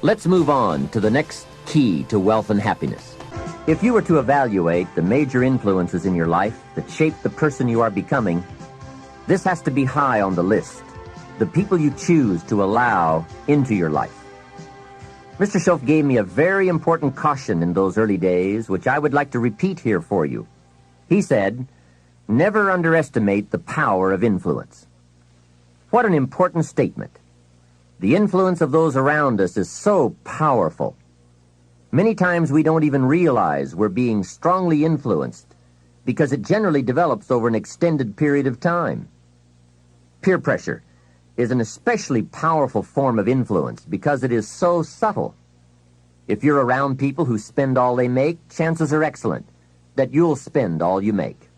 Let's move on to the next key to wealth and happiness. If you were to evaluate the major influences in your life that shape the person you are becoming, this has to be high on the list. The people you choose to allow into your life. Mr. Schoaf gave me a very important caution in those early days, which I would like to repeat here for you. He said, never underestimate the power of influence. What an important statement. The influence of those around us is so powerful. Many times we don't even realize we're being strongly influenced because it generally develops over an extended period of time. Peer pressure is an especially powerful form of influence because it is so subtle. If you're around people who spend all they make, chances are excellent that you'll spend all you make.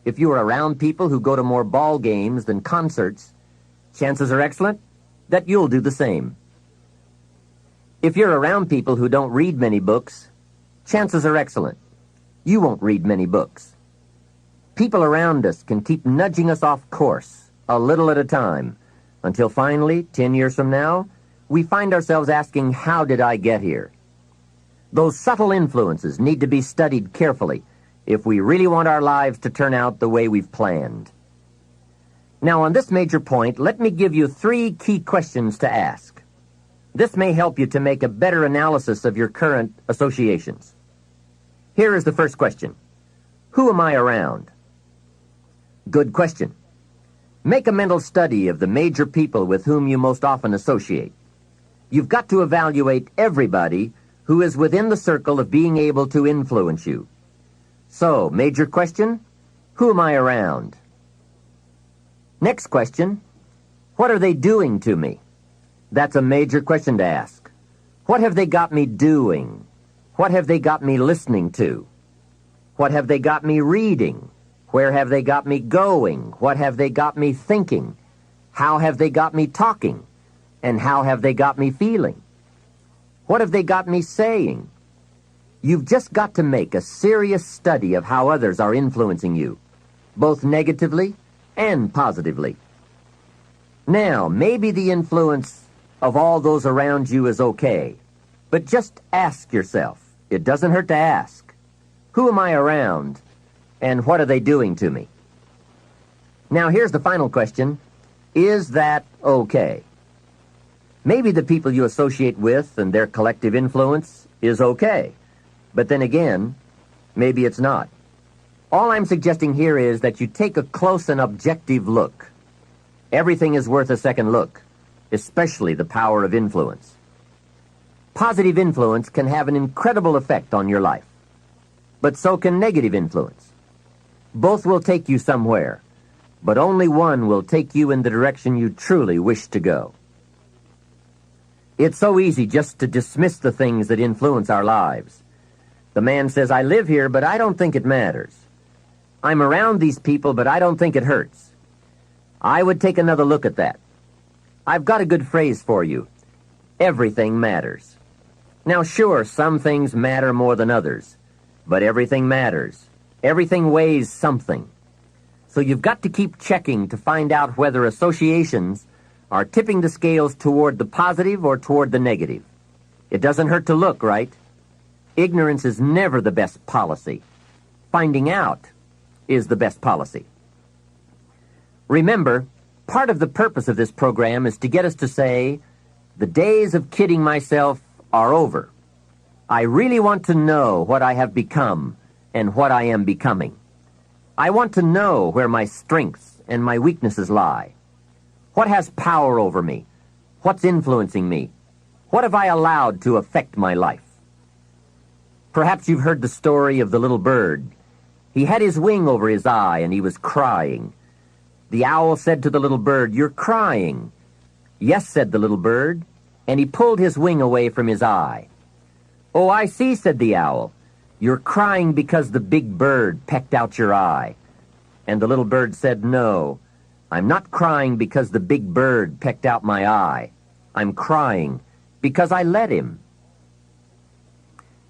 If you are around people who go to more ball games than concerts, chances are excellent that you'll do the same. If you're around people who don't read many books, chances are excellent you won't read many books. People around us can keep nudging us off course, a little at a time, until finally, 10 years from now, we find ourselves asking, how did I get here? Those subtle influences need to be studied carefully if we really want our lives to turn out the way we've planned. Now, on this major point, let me give you 3 key questions to ask. This may help you to make a better analysis of your current associations. Here is the first question. Who am I around? Good question. Make a mental study of the major people with whom you most often associate. You've got to evaluate everybody who is within the circle of being able to influence you. So, major question, who am I around? Next question, what are they doing to me? That's a major question to ask. What have they got me doing? What have they got me listening to? What have they got me reading? Where have they got me going? What have they got me thinking? How have they got me talking? And how have they got me feeling? What have they got me saying? You've just got to make a serious study of how others are influencing you, both negatively and positively. Now, maybe the influence of all those around you is okay, but just ask yourself. It doesn't hurt to ask. Who am I around? And what are they doing to me? Now, here's the final question. Is that okay? Maybe the people you associate with and their collective influence is okay. But then again, maybe it's not. All I'm suggesting here is that you take a close and objective look. Everything is worth a second look, especially the power of influence. Positive influence can have an incredible effect on your life, but so can negative influence. Both will take you somewhere, but only one will take you in the direction you truly wish to go. It's so easy just to dismiss the things that influence our lives. The man says, I live here, but I don't think it matters. I'm around these people, but I don't think it hurts. I would take another look at that. I've got a good phrase for you. Everything matters. Now, sure, some things matter more than others, but everything matters. Everything weighs something. So you've got to keep checking to find out whether associations are tipping the scales toward the positive or toward the negative. It doesn't hurt to look, right? Ignorance is never the best policy. Finding out is the best policy. Remember, part of the purpose of this program is to get us to say, the days of kidding myself are over. I really want to know what I have become and what I am becoming. I want to know where my strengths and my weaknesses lie. What has power over me? What's influencing me? What have I allowed to affect my life? Perhaps you've heard the story of the little bird. He had his wing over his eye and he was crying. The owl said to the little bird, "You're crying." "Yes," said the little bird, and he pulled his wing away from his eye. "Oh, I see," said the owl. "You're crying because the big bird pecked out your eye." And the little bird said, "No, I'm not crying because the big bird pecked out my eye. I'm crying because I let him."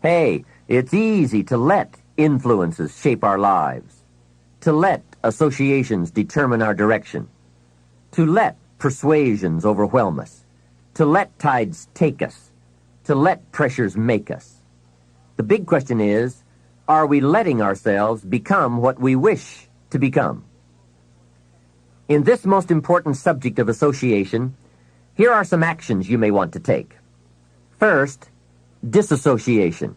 Hey, it's easy to let influences shape our lives, to let associations determine our direction, to let persuasions overwhelm us, to let tides take us, to let pressures make us. The big question is, are we letting ourselves become what we wish to become? In this most important subject of association, here are some actions you may want to take. First, disassociation.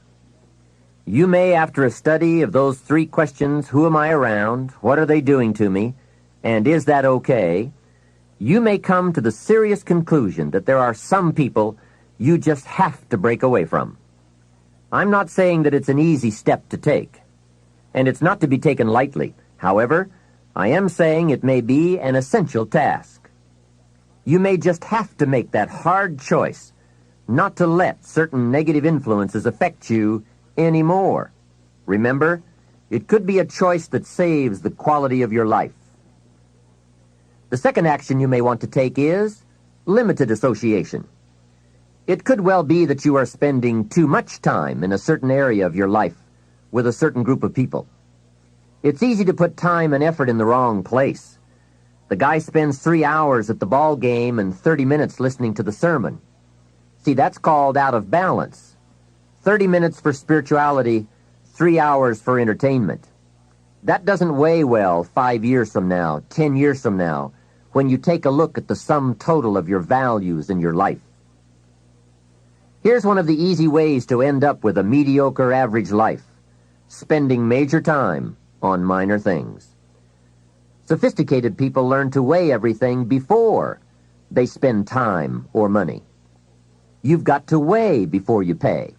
You may, after a study of those 3 questions, who am I around, what are they doing to me, and is that okay, you may come to the serious conclusion that there are some people you just have to break away from. I'm not saying that it's an easy step to take, and it's not to be taken lightly. However, I am saying it may be an essential task. You may just have to make that hard choice not to let certain negative influences affect you anymore. Remember, it could be a choice that saves the quality of your life. The second action you may want to take is limited association. It could well be that you are spending too much time in a certain area of your life with a certain group of people. It's easy to put time and effort in the wrong place. The guy spends 3 hours at the ball game and 30 minutes listening to the sermon. See, that's called out of balance. 30 minutes for spirituality, 3 hours for entertainment. That doesn't weigh well 5 years from now, 10 years from now, when you take a look at the sum total of your values in your life. Here's one of the easy ways to end up with a mediocre average life: spending major time on minor things. Sophisticated people learn to weigh everything before they spend time or money. You've got to weigh before you pay.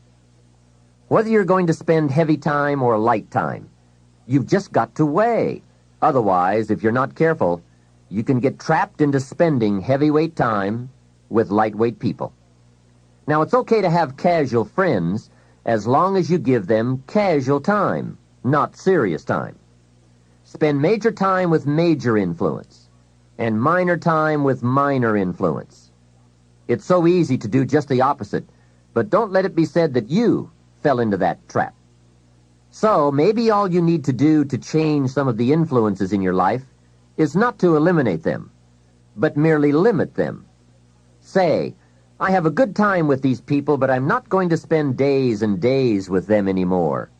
Whether you're going to spend heavy time or light time, you've just got to weigh. Otherwise, if you're not careful, you can get trapped into spending heavyweight time with lightweight people. Now, it's okay to have casual friends as long as you give them casual time, not serious time. Spend major time with major influence and minor time with minor influence. It's so easy to do just the opposite, but don't let it be said that you fell into that trap. So maybe all you need to do to change some of the influences in your life is not to eliminate them, but merely limit them. Say, I have a good time with these people, but I'm not going to spend days and days with them anymore.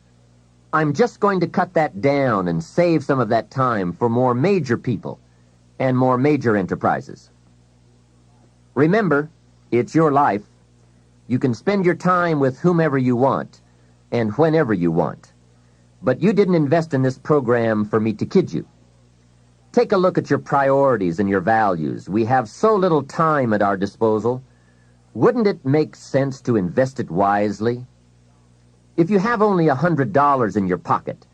I'm just going to cut that down and save some of that time for more major people and more major enterprises. Remember, it's your life. You can spend your time with whomever you want and whenever you want. But you didn't invest in this program for me to kid you. Take a look at your priorities and your values. We have so little time at our disposal. Wouldn't it make sense to invest it wisely? If you have only $100 in your pocket,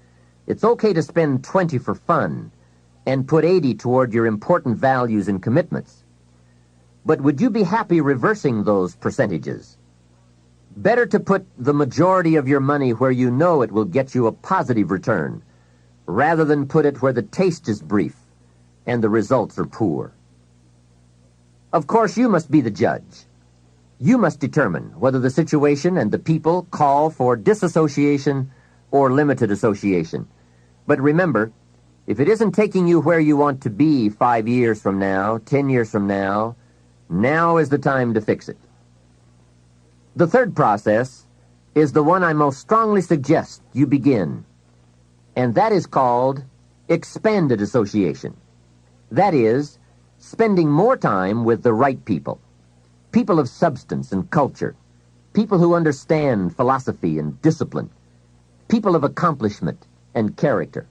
it's okay to spend 20 for fun and put 80 toward your important values and commitments. But would you be happy reversing those percentages? Better to put the majority of your money where you know it will get you a positive return, rather than put it where the taste is brief and the results are poor. Of course, you must be the judge. You must determine whether the situation and the people call for disassociation or limited association. But remember, if it isn't taking you where you want to be 5 years from now, 10 years from now, now is the time to fix it. The third process is the one I most strongly suggest you begin, and that is called expanded association. That is, spending more time with the right people. People of substance and culture, people who understand philosophy and discipline, people of accomplishment and character.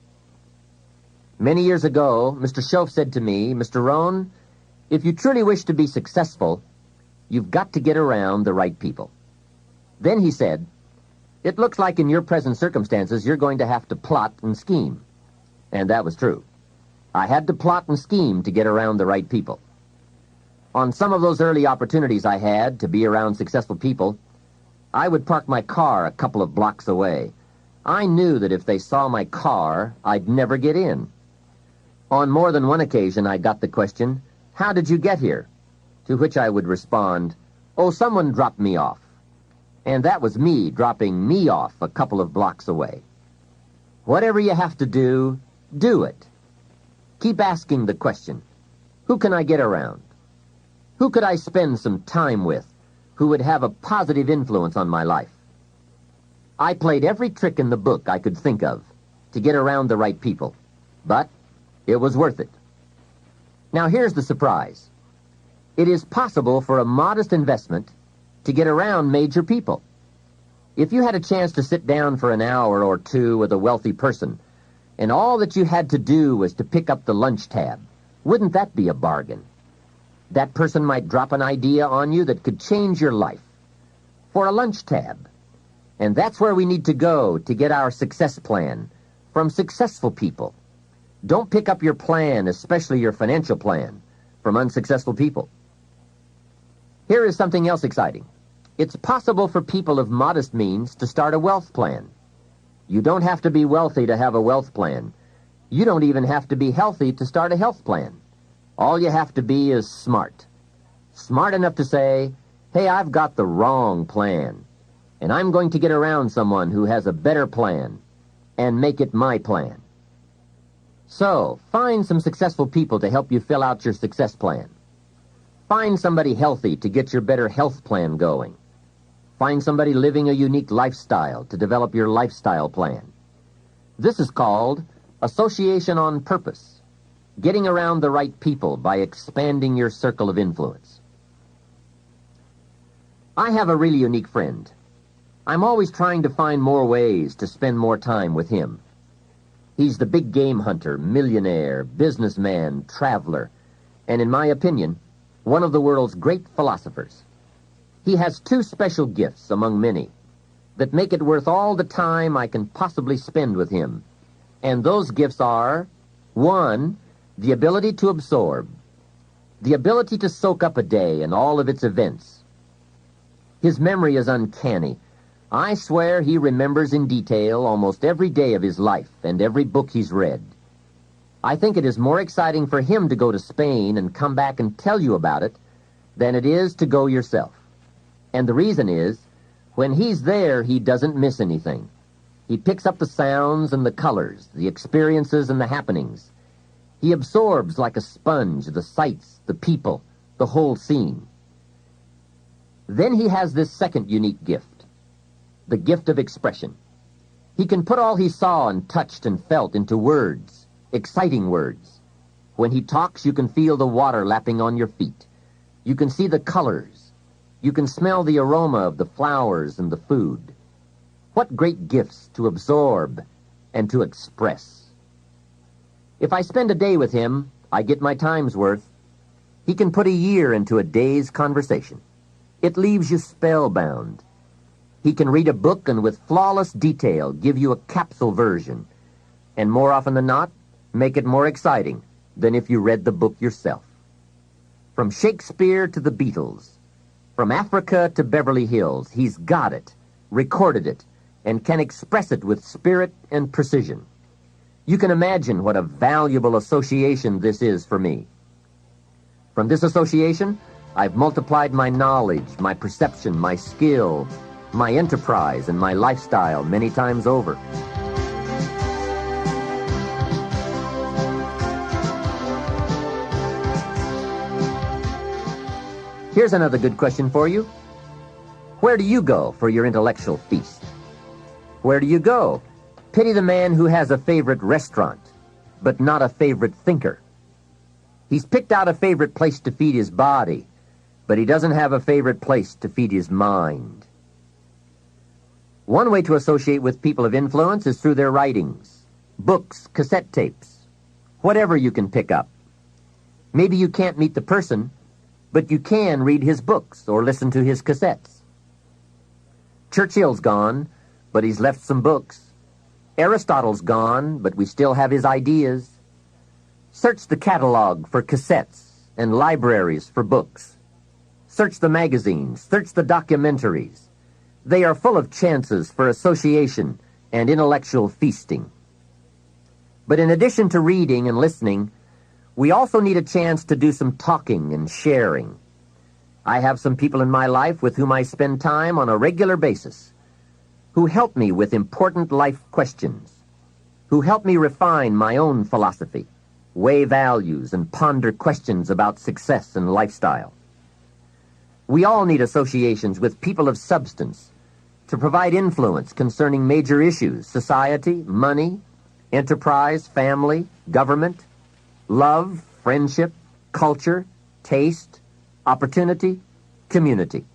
Many years ago, Mr. Schoaf said to me, Mr. Rohn, if you truly wish to be successful, you've got to get around the right people. Then he said, it looks like in your present circumstances you're going to have to plot and scheme. And that was true. I had to plot and scheme to get around the right people. On some of those early opportunities I had to be around successful people, I would park my car a couple of blocks away. I knew that if they saw my car, I'd never get in. On more than one occasion, I got the question, how did you get here? To which I would respond, oh, someone dropped me off. And that was me dropping me off a couple of blocks away. Whatever you have to do it. Keep asking the question, who can I get around? Who could I spend some time with who would have a positive influence on my life. I played every trick in the book I could think of to get around the right people, but it was worth it. Now here's the surprise. It is possible for a modest investment to get around major people. If you had a chance to sit down for an hour or two with a wealthy person, and all that you had to do was to pick up the lunch tab, wouldn't that be a bargain? That person might drop an idea on you that could change your life for a lunch tab. And that's where we need to go to get our success plan from successful people. Don't pick up your plan, especially your financial plan, from unsuccessful people. Here is something else exciting. It's possible for people of modest means to start a wealth plan. You don't have to be wealthy to have a wealth plan. You don't even have to be healthy to start a health plan. All you have to be is smart. Smart enough to say, hey, I've got the wrong plan, and I'm going to get around someone who has a better plan and make it my plan. So, find some successful people to help you fill out your success plan. Find somebody healthy to get your better health plan going. Find somebody living a unique lifestyle to develop your lifestyle plan. This is called association on purpose, getting around the right people by expanding your circle of influence. I have a really unique friend. I'm always trying to find more ways to spend more time with him. He's the big game hunter, millionaire, businessman, traveler, and in my opinion, one of the world's great philosophers. He has two special gifts among many that make it worth all the time I can possibly spend with him. And those gifts are, 1, the ability to absorb, the ability to soak up a day and all of its events. His memory is uncanny. I swear he remembers in detail almost every day of his life and every book he's read. I think it is more exciting for him to go to Spain and come back and tell you about it than it is to go yourself. And the reason is, when he's there, he doesn't miss anything. He picks up the sounds and the colors, the experiences and the happenings. He absorbs like a sponge the sights, the people, the whole scene. Then he has this second unique gift, the gift of expression. He can put all he saw and touched and felt into words, exciting words. When he talks, you can feel the water lapping on your feet. You can see the colors. You can smell the aroma of the flowers and the food. What great gifts to absorb and to express. If I spend a day with him, I get my time's worth. He can put a year into a day's conversation. It leaves you spellbound. He can read a book and with flawless detail give you a capsule version, and more often than not, make it more exciting than if you read the book yourself. From Shakespeare to the Beatles, from Africa to Beverly Hills, he's got it, recorded it, and can express it with spirit and precision. You can imagine what a valuable association this is for me. From this association, I've multiplied my knowledge, my perception, my skill, my enterprise, and my lifestyle many times over. Here's another good question for you. Where do you go for your intellectual feast? Where do you go? Pity the man who has a favorite restaurant, but not a favorite thinker. He's picked out a favorite place to feed his body, but he doesn't have a favorite place to feed his mind. One way to associate with people of influence is through their writings, books, cassette tapes, whatever you can pick up. Maybe you can't meet the person, but you can read his books or listen to his cassettes. Churchill's gone, but he's left some books. Aristotle's gone, but we still have his ideas. Search the catalog for cassettes and libraries for books. Search the magazines, search the documentaries. They are full of chances for association and intellectual feasting. But in addition to reading and listening, we also need a chance to do some talking and sharing. I have some people in my life with whom I spend time on a regular basis, who help me with important life questions, who help me refine my own philosophy, weigh values, and ponder questions about success and lifestyle. We all need associations with people of substance to provide influence concerning major issues: society, money, enterprise, family, government, love, friendship, culture, taste, opportunity, community.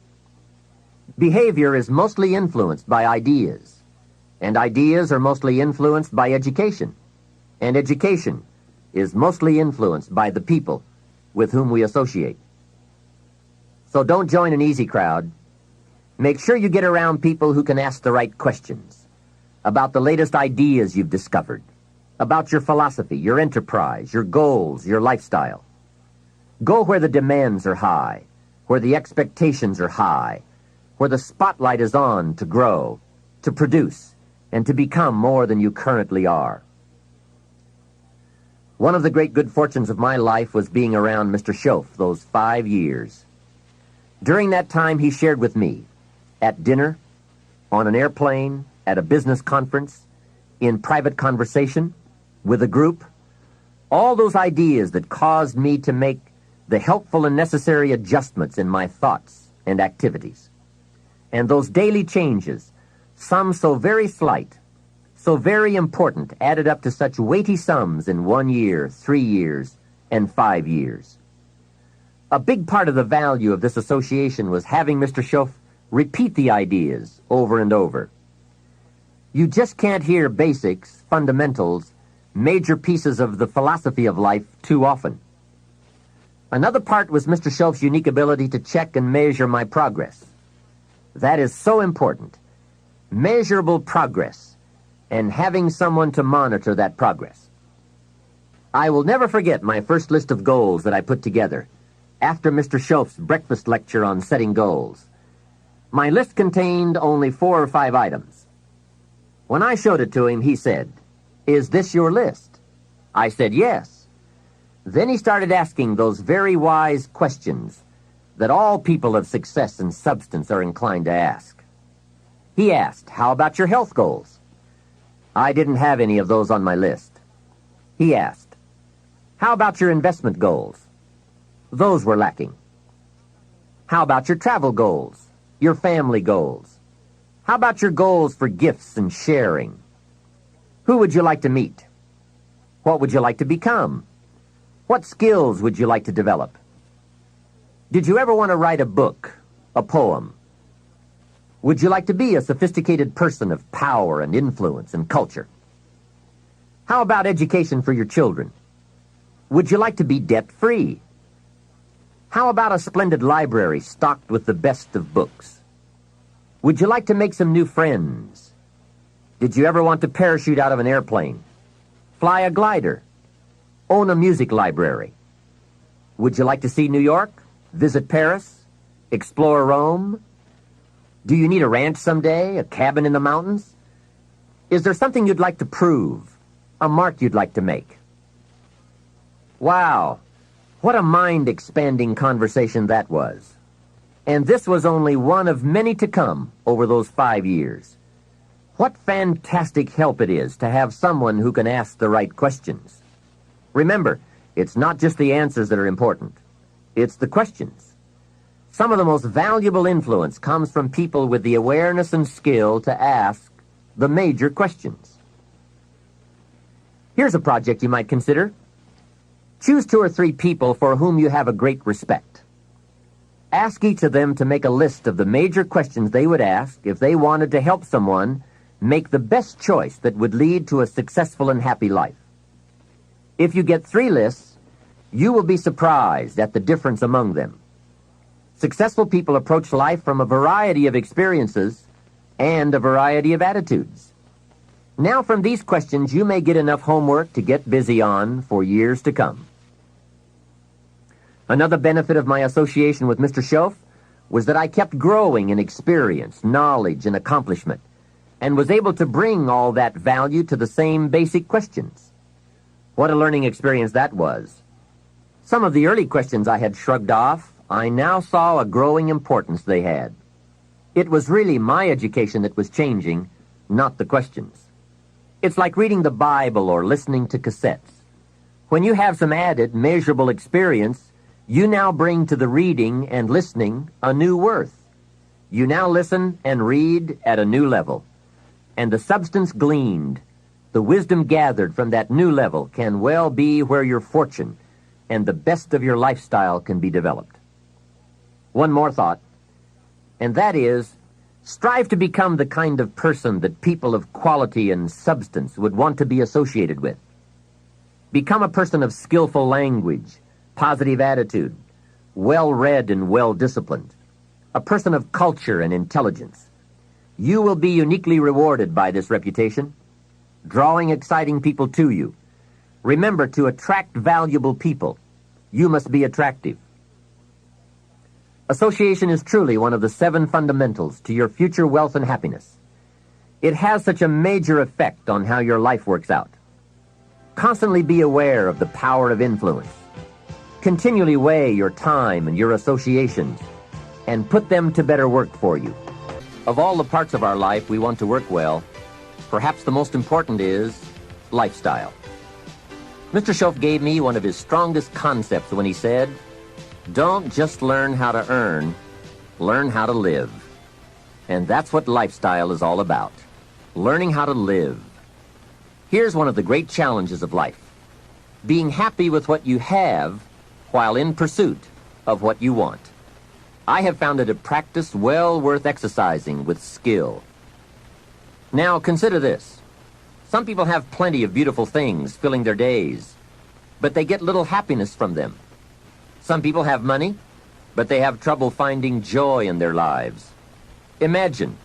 Behavior is mostly influenced by ideas, and ideas are mostly influenced by education, and education is mostly influenced by the people with whom we associate. So don't join an easy crowd. Make sure you get around people who can ask the right questions about the latest ideas you've discovered, about your philosophy, your enterprise, your goals, your lifestyle. Go where the demands are high, where the expectations are high, where the spotlight is on to grow, to produce, and to become more than you currently are. One of the great good fortunes of my life was being around Mr. Schoaf those 5 years. During that time, he shared with me, at dinner, on an airplane, at a business conference, in private conversation, with a group, all those ideas that caused me to make the helpful and necessary adjustments in my thoughts and activities. And those daily changes, some so very slight, so very important, added up to such weighty sums in 1 year, 3 years, and 5 years. A big part of the value of this association was having Mr. Schoaf repeat the ideas over and over. You just can't hear basics, fundamentals, major pieces of the philosophy of life too often. Another part was Mr. Schoaf's unique ability to check and measure my progress. That is so important. Measurable progress, and having someone to monitor that progress. I will never forget my first list of goals that I put together after Mr. Schoaf's breakfast lecture on setting goals. My list contained only 4 or 5 items. When I showed it to him, he said, "Is this your list?" I said, "Yes." Then he started asking those very wise questions that all people of success and substance are inclined to ask. He asked, "How about your health goals?" I didn't have any of those on my list. He asked, "How about your investment goals?" Those were lacking. How about your travel goals, your family goals? How about your goals for gifts and sharing? Who would you like to meet? What would you like to become? What skills would you like to develop? Did you ever want to write a book, a poem? Would you like to be a sophisticated person of power and influence and culture? How about education for your children? Would you like to be debt-free? How about a splendid library stocked with the best of books? Would you like to make some new friends? Did you ever want to parachute out of an airplane? Fly a glider? Own a music library? Would you like to see New York? Visit Paris? Explore Rome? Do you need a ranch someday? A cabin in the mountains? Is there something you'd like to prove? A mark you'd like to make? Wow! What a mind-expanding conversation that was. And this was only one of many to come over those 5 years. What fantastic help it is to have someone who can ask the right questions. Remember, it's not just the answers that are important. It's the questions. Some of the most valuable influence comes from people with the awareness and skill to ask the major questions. Here's a project you might consider. Choose 2 or 3 people for whom you have a great respect. Ask each of them to make a list of the major questions they would ask if they wanted to help someone make the best choice that would lead to a successful and happy life. If you get 3 lists, you will be surprised at the difference among them. Successful people approach life from a variety of experiences and a variety of attitudes. Now, from these questions, you may get enough homework to get busy on for years to come. Another benefit of my association with Mr. Schoaf was that I kept growing in experience, knowledge, and accomplishment, and was able to bring all that value to the same basic questions. What a learning experience that was. Some of the early questions I had shrugged off, I now saw a growing importance they had. It was really my education that was changing, not the questions. It's like reading the Bible or listening to cassettes. When you have some added, measurable experience, You now bring to the reading and listening a new worth. You now listen and read at a new level. And the substance gleaned, the wisdom gathered from that new level can well be where your fortune and the best of your lifestyle can be developed. One more thought, and that is, strive to become the kind of person that people of quality and substance would want to be associated with. Become a person of skillful language, positive attitude, well-read and well-disciplined, a person of culture and intelligence. You will be uniquely rewarded by this reputation, drawing exciting people to you. Remember, to attract valuable people, you must be attractive. Association is truly one of the 7 fundamentals to your future wealth and happiness. It has such a major effect on how your life works out. Constantly be aware of the power of influence. Continually weigh your time and your associations and put them to better work for you. Of all the parts of our life we want to work well, perhaps the most important is lifestyle. Mr. Schoaf gave me one of his strongest concepts when he said, "Don't just learn how to earn, learn how to live." And that's what lifestyle is all about, learning how to live. Here's one of the great challenges of life: being happy with what you have while in pursuit of what you want. I have found it a practice well worth exercising with skill. Now consider this. Some people have plenty of beautiful things filling their days, but they get little happiness from them. Some people have money, but they have trouble finding joy in their lives. Imagine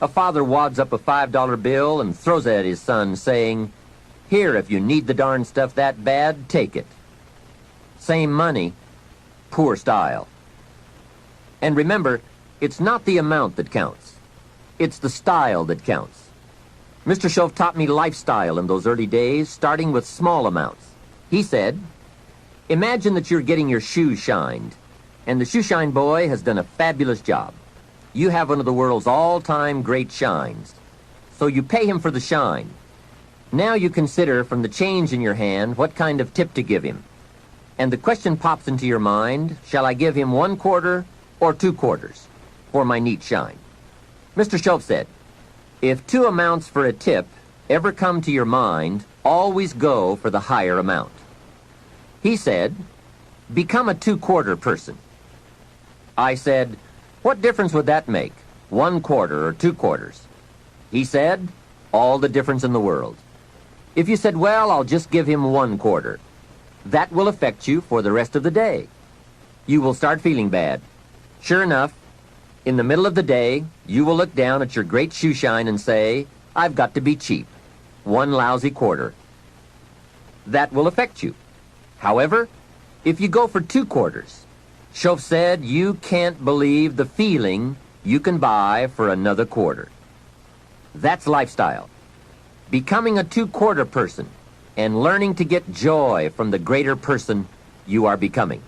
a father wads up a $5 bill and throws it at his son, saying, "Here, if you need the darn stuff that bad, take it." Same money, poor style. And remember, it's not the amount that counts. It's the style that counts. Mr. Schoaf taught me lifestyle in those early days, starting with small amounts. He said, imagine that you're getting your shoes shined, and the shoe shine boy has done a fabulous job. You have one of the world's all-time great shines, so you pay him for the shine. Now you consider from the change in your hand what kind of tip to give him. And the question pops into your mind, shall I give him 1 quarter or 2 quarters for my neat shine? Mr. Schoaf said, if 2 amounts for a tip ever come to your mind, always go for the higher amount. He said, become a 2-quarter person. I said, what difference would that make, 1 quarter or 2 quarters? He said, all the difference in the world. If you said, well, I'll just give him 1 quarter, that will affect you for the rest of the day. You will start feeling bad. Sure enough, in the middle of the day, you will look down at your great shoe shine and say, I've got to be cheap. 1 lousy quarter. That will affect you. However, if you go for 2 quarters, Schoaf said you can't believe the feeling you can buy for another quarter. That's lifestyle. Becoming a 2-quarter person and learning to get joy from the greater person you are becoming.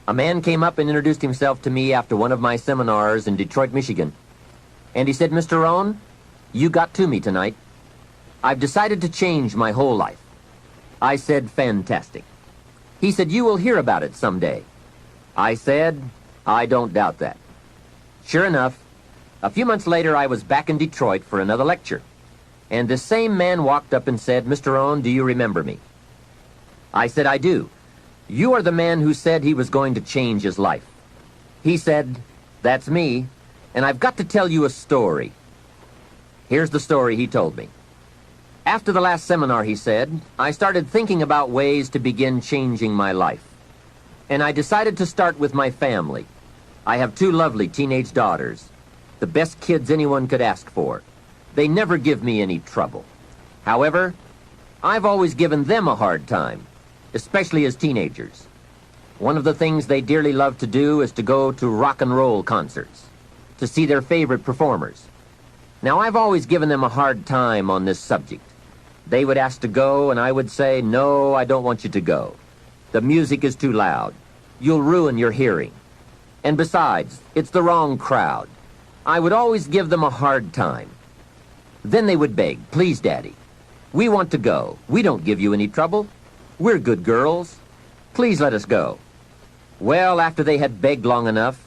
A man came up and introduced himself to me after one of my seminars in Detroit, Michigan. And he said, Mr. Rohn, you got to me tonight. I've decided to change my whole life. I said, fantastic. He said, you will hear about it someday. I said, I don't doubt that. Sure enough, a few months later I was back in Detroit for another lecture. And this same man walked up and said, Mr. Rohn, do you remember me? I said, I do. You are the man who said he was going to change his life. He said, that's me, and I've got to tell you a story. Here's the story he told me. After the last seminar, he said, I started thinking about ways to begin changing my life. And I decided to start with my family. I have 2 lovely teenage daughters, the best kids anyone could ask for. They never give me any trouble. However, I've always given them a hard time, especially as teenagers. One of the things they dearly love to do is to go to rock and roll concerts, to see their favorite performers. Now, I've always given them a hard time on this subject. They would ask to go, and I would say, no, I don't want you to go. The music is too loud. You'll ruin your hearing. And besides, it's the wrong crowd. I would always give them a hard time. Then they would beg, please, Daddy, we want to go. We don't give you any trouble. We're good girls. Please let us go." Well, after they had begged long enough,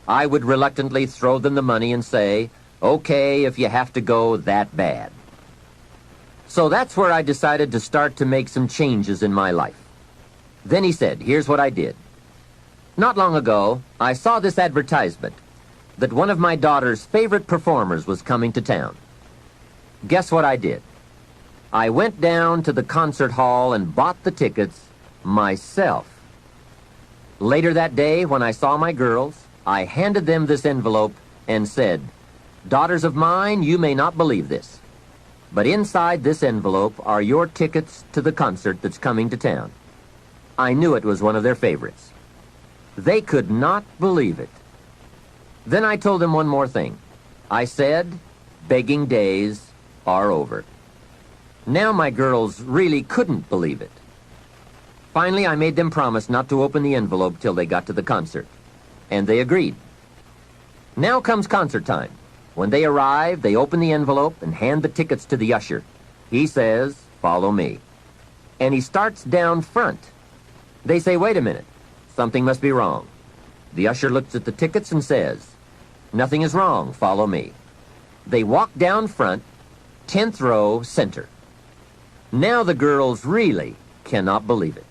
I would reluctantly throw them the money and say, "Okay, if you have to go that bad." So that's where I decided to start to make some changes in my life. Then he said, "Here's what I did. Not long ago, I saw this advertisement that one of my daughter's favorite performers was coming to town. Guess what I did? I went down to the concert hall and bought the tickets myself. Later that day, when I saw my girls, I handed them this envelope and said, 'Daughters of mine, you may not believe this, but inside this envelope are your tickets to the concert that's coming to town.' I knew it was one of their favorites. They could not believe it. Then I told them one more thing. I said, 'Begging days are over.' Now my girls really couldn't believe it. Finally, I made them promise not to open the envelope till they got to the concert, and they agreed. Now comes concert time. When they arrive, they open the envelope and hand the tickets to the usher. He says, 'Follow me.' And he starts down front. They say, 'Wait a minute. Something must be wrong.' The usher looks at the tickets and says, 'Nothing is wrong. Follow me.' They walk down front, 10th row, center. Now the girls really cannot believe it.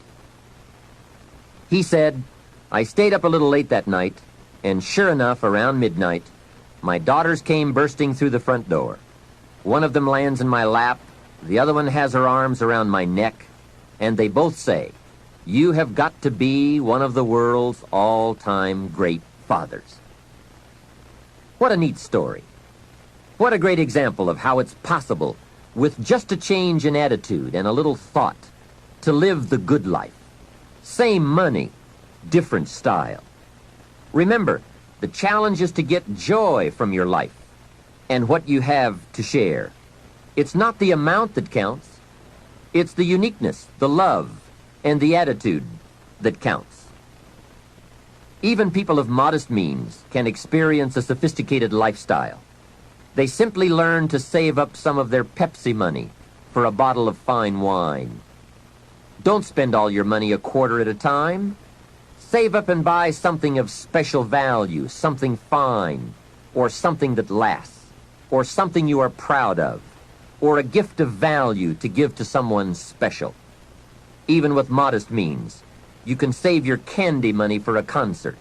He said, 'I stayed up a little late that night, and sure enough, around midnight, my daughters came bursting through the front door. One of them lands in my lap, the other one has her arms around my neck, and they both say, "You have got to be one of the world's all-time great fathers." What a neat story. What a great example of how it's possible, with just a change in attitude and a little thought, to live the good life. Same money, different style. Remember, the challenge is to get joy from your life and what you have to share. It's not the amount that counts. It's the uniqueness, the love, and the attitude that counts. Even people of modest means can experience a sophisticated lifestyle. They simply learn to save up some of their Pepsi money for a bottle of fine wine. Don't spend all your money a quarter at a time. Save up and buy something of special value, something fine, or something that lasts, or something you are proud of, or a gift of value to give to someone special. Even with modest means, you can save your candy money for a concert.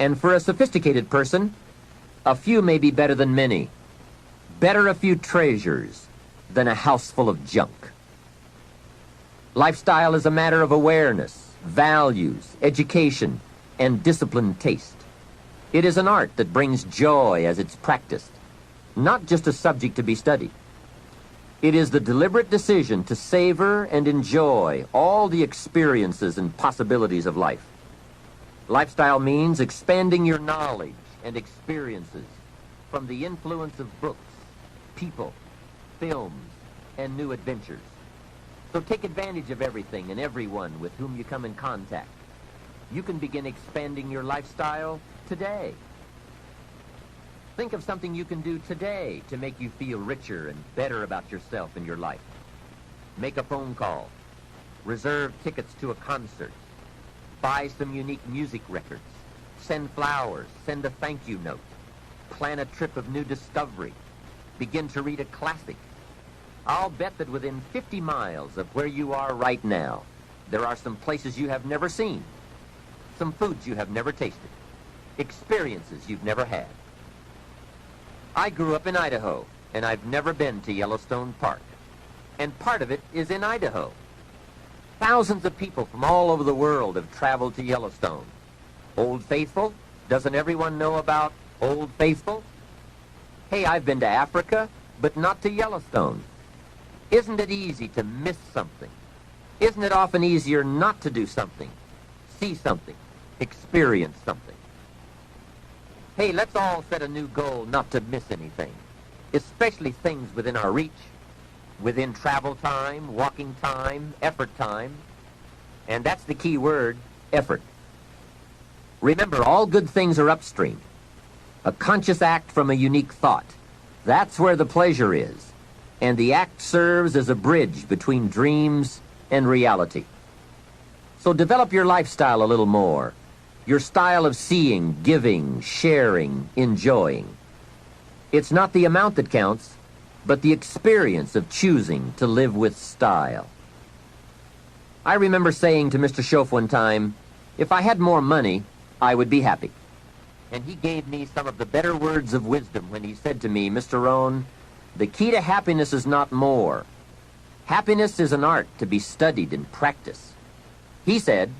And for a sophisticated person, a few may be better than many. Better a few treasures than a house full of junk. Lifestyle is a matter of awareness, values, education, and disciplined taste. It is an art that brings joy as it's practiced, not just a subject to be studied. It is the deliberate decision to savor and enjoy all the experiences and possibilities of life. Lifestyle means expanding your knowledge and experiences from the influence of books, people, films, and new adventures. So take advantage of everything and everyone with whom you come in contact. You can begin expanding your lifestyle today. Think of something you can do today to make you feel richer and better about yourself and your life. Make a phone call. Reserve tickets to a concert. Buy some unique music records. Send flowers. Send a thank you note. Plan a trip of new discovery. Begin to read a classic. I'll bet that within 50 miles of where you are right now, there are some places you have never seen, some foods you have never tasted, experiences you've never had. I grew up in Idaho, and I've never been to Yellowstone Park. And part of it is in Idaho. Thousands of people from all over the world have traveled to Yellowstone. Old Faithful? Doesn't everyone know about Old Faithful? Hey, I've been to Africa, but not to Yellowstone. Isn't it easy to miss something? Isn't it often easier not to do something, see something, experience something? Hey, let's all set a new goal not to miss anything, especially things within our reach, within travel time, walking time, effort time. And that's the key word, effort. Remember, all good things are upstream. A conscious act from a unique thought. That's where the pleasure is. And the act serves as a bridge between dreams and reality. So develop your lifestyle a little more. Your style of seeing, giving, sharing, enjoying. It's not the amount that counts, but the experience of choosing to live with style. I remember saying to Mr. Schoaf one time, if I had more money, I would be happy. And he gave me some of the better words of wisdom when he said to me, Mr. Rohn, the key to happiness is not more. Happiness is an art to be studied and practiced. He said,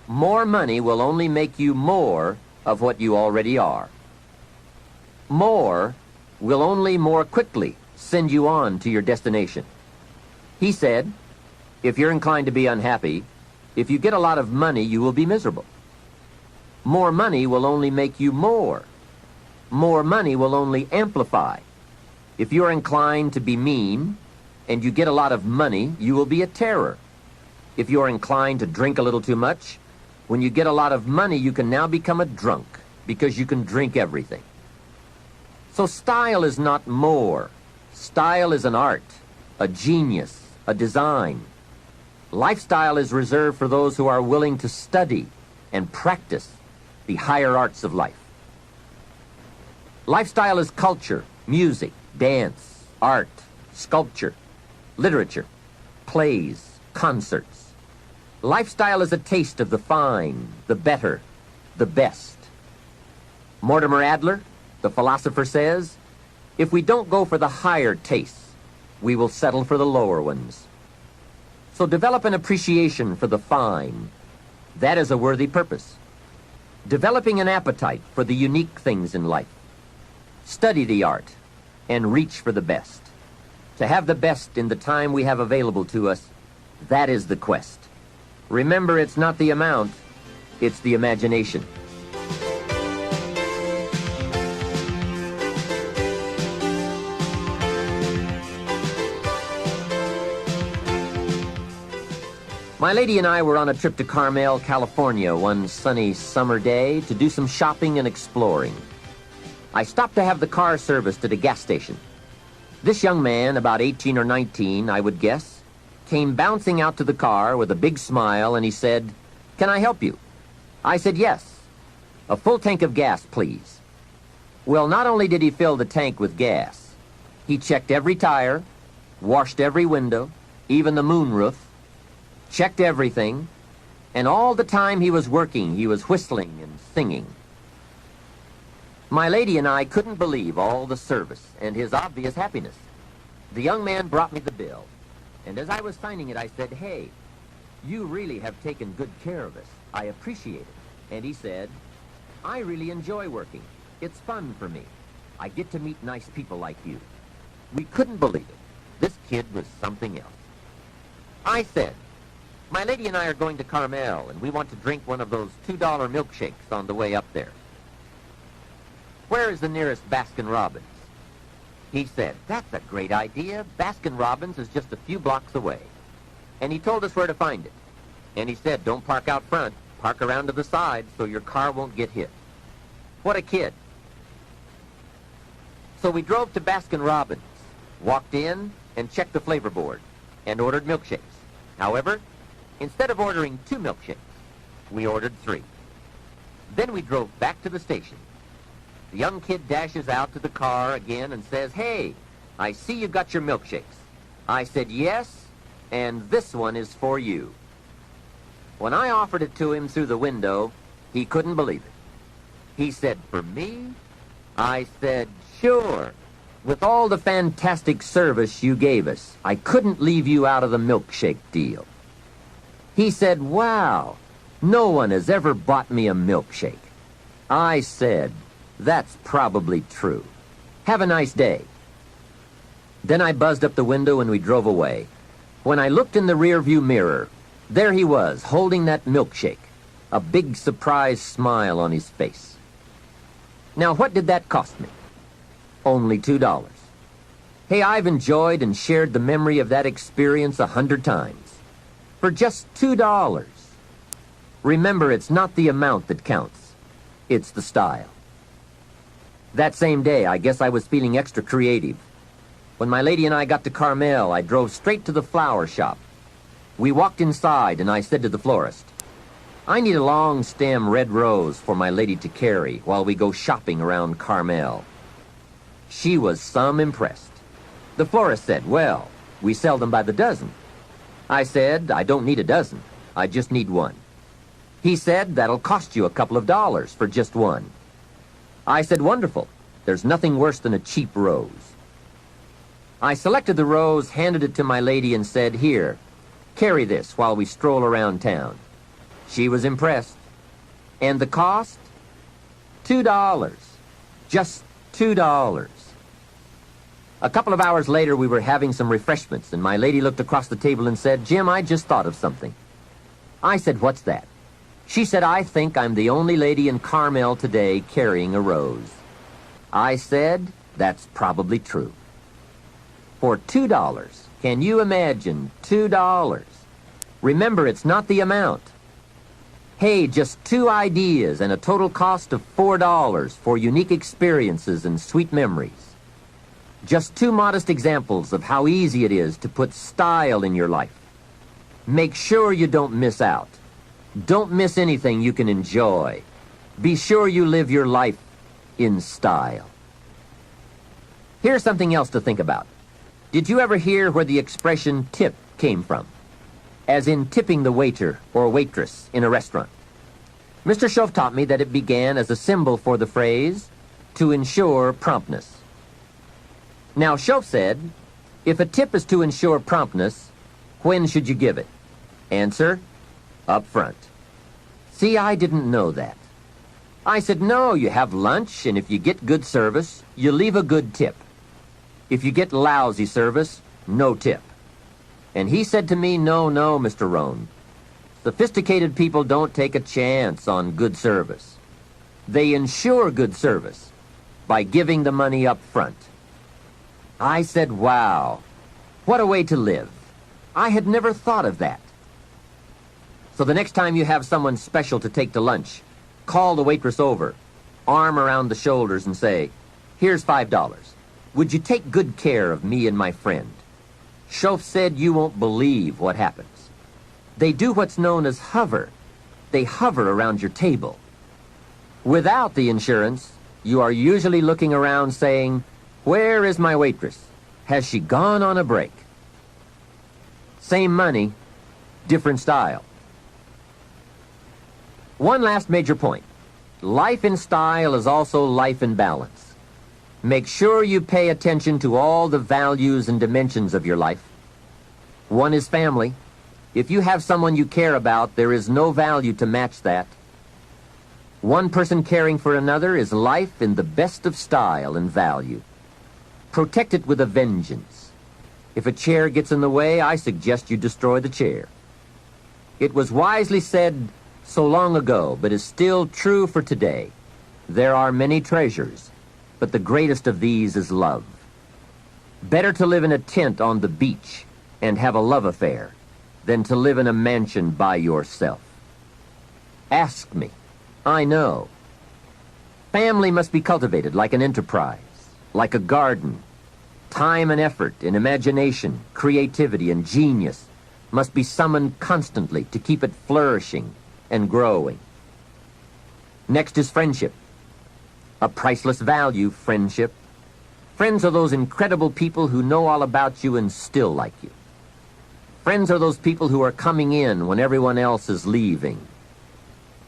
more money will only make you more of what you already are. More will only more quickly send you on to your destination. He said, if you're inclined to be unhappy, if you get a lot of money, you will be miserable. More money will only make you more. More money will only amplify. If you're inclined to be mean and you get a lot of money, you will be a terror. If you're inclined to drink a little too much, when you get a lot of money, you can now become a drunk because you can drink everything. So style is not more. Style is an art, a genius, a design. Lifestyle is reserved for those who are willing to study and practice the higher arts of life. Lifestyle is culture, music, dance, art, sculpture, literature, plays, concerts. Lifestyle is a taste of the fine, the better, the best. Mortimer Adler, the philosopher, says, if we don't go for the higher tastes, we will settle for the lower ones. So develop an appreciation for the fine. That is a worthy purpose. Developing an appetite for the unique things in life. Study the art and reach for the best. To have the best in the time we have available to us, that is the quest. Remember, it's not the amount, it's the imagination. My lady and I were on a trip to Carmel, California one sunny summer day to do some shopping and exploring. I stopped to have the car serviced at a gas station. This young man, about 18 or 19, I would guess, came bouncing out to the car with a big smile and he said, "Can I help you?" I said, "Yes. A full tank of gas, please." Well, not only did he fill the tank with gas, he checked every tire, washed every window, even the moonroof, checked everything, and all the time he was working, he was whistling and singing. My lady and I couldn't believe all the service and his obvious happiness. The young man brought me the bill, and as I was signing it, I said, "Hey, you really have taken good care of us. I appreciate it." And he said, "I really enjoy working. It's fun for me. I get to meet nice people like you." We couldn't believe it. This kid was something else. I said, "My lady and I are going to Carmel, and we want to drink one of those $2 milkshakes on the way up there. Where is the nearest Baskin-Robbins?" He said, "That's a great idea. Baskin-Robbins is just a few blocks away." And he told us where to find it. And he said, "Don't park out front. Park around to the side so your car won't get hit." What a kid. So we drove to Baskin-Robbins, walked in, and checked the flavor board, and ordered milkshakes. However, instead of ordering 2 milkshakes, we ordered 3. Then we drove back to the station. The young kid dashes out to the car again and says, "Hey, I see you got your milkshakes." I said, "Yes, and this one is for you." When I offered it to him through the window, he couldn't believe it. He said, "For me?" I said, "Sure. With all the fantastic service you gave us, I couldn't leave you out of the milkshake deal." He said, "Wow, no one has ever bought me a milkshake." I said, "That's probably true. Have a nice day." Then I buzzed up the window and we drove away. When I looked in the rearview mirror, there he was, holding that milkshake, a big surprised smile on his face. Now, what did that cost me? Only $2. Hey, I've enjoyed and shared the memory of that experience 100 times. For just $2. Remember, it's not the amount that counts. It's the style. That same day, I guess I was feeling extra creative. When my lady and I got to Carmel, I drove straight to the flower shop. We walked inside, and I said to the florist, I need a long stem red rose for my lady to carry while we go shopping around Carmel. She was some impressed. The florist said, well, we sell them by the dozen. I said, I don't need a dozen. I just need one. He said, that'll cost you a couple of dollars for just one. I said, wonderful. There's nothing worse than a cheap rose. I selected the rose, handed it to my lady, and said, here, carry this while we stroll around town. She was impressed. And the cost? $2. Just $2. A couple of hours later, we were having some refreshments, and my lady looked across the table and said, Jim, I just thought of something. I said, what's that? She said, I think I'm the only lady in Carmel today carrying a rose. I said, that's probably true. For $2, can you imagine $2? Remember, it's not the amount. Hey, just 2 ideas and a total cost of $4 for unique experiences and sweet memories. Just 2 modest examples of how easy it is to put style in your life. Make sure you don't miss out. Don't miss anything you can enjoy. Be sure you live your life in style. Here's something else to think about. Did you ever hear where the expression tip came from? As in tipping the waiter or waitress in a restaurant. Mr. Schoaf taught me that it began as a symbol for the phrase, to ensure promptness. Now, Schoaf said, if a tip is to ensure promptness, when should you give it? Answer, up front. See, I didn't know that. I said, no, you have lunch, and if you get good service, you leave a good tip. If you get lousy service, no tip. And he said to me, no, Mr. Rohn. Sophisticated people don't take a chance on good service. They ensure good service by giving the money up front. I said, wow, what a way to live. I had never thought of that. So the next time you have someone special to take to lunch, call the waitress over, arm around the shoulders, and say, here's $5. Would you take good care of me and my friend? Schoaf said you won't believe what happens. They do what's known as hover. They hover around your table. Without the insurance, you are usually looking around saying, where is my waitress? Has she gone on a break? Same money, different style. One last major point. Life in style is also life in balance. Make sure you pay attention to all the values and dimensions of your life. One is family. If you have someone you care about, there is no value to match that. One person caring for another is life in the best of style and value. Protect it with a vengeance. If a chair gets in the way, I suggest you destroy the chair. It was wisely said so long ago, but is still true for today. There are many treasures, but the greatest of these is love. Better to live in a tent on the beach and have a love affair than to live in a mansion by yourself. Ask me. I know. Family must be cultivated like an enterprise, like a garden. Time and effort and imagination, creativity and genius must be summoned constantly to keep it flourishing and growing. Next is friendship. A priceless value, friendship. Friends are those incredible people who know all about you and still like you. Friends are those people who are coming in when everyone else is leaving.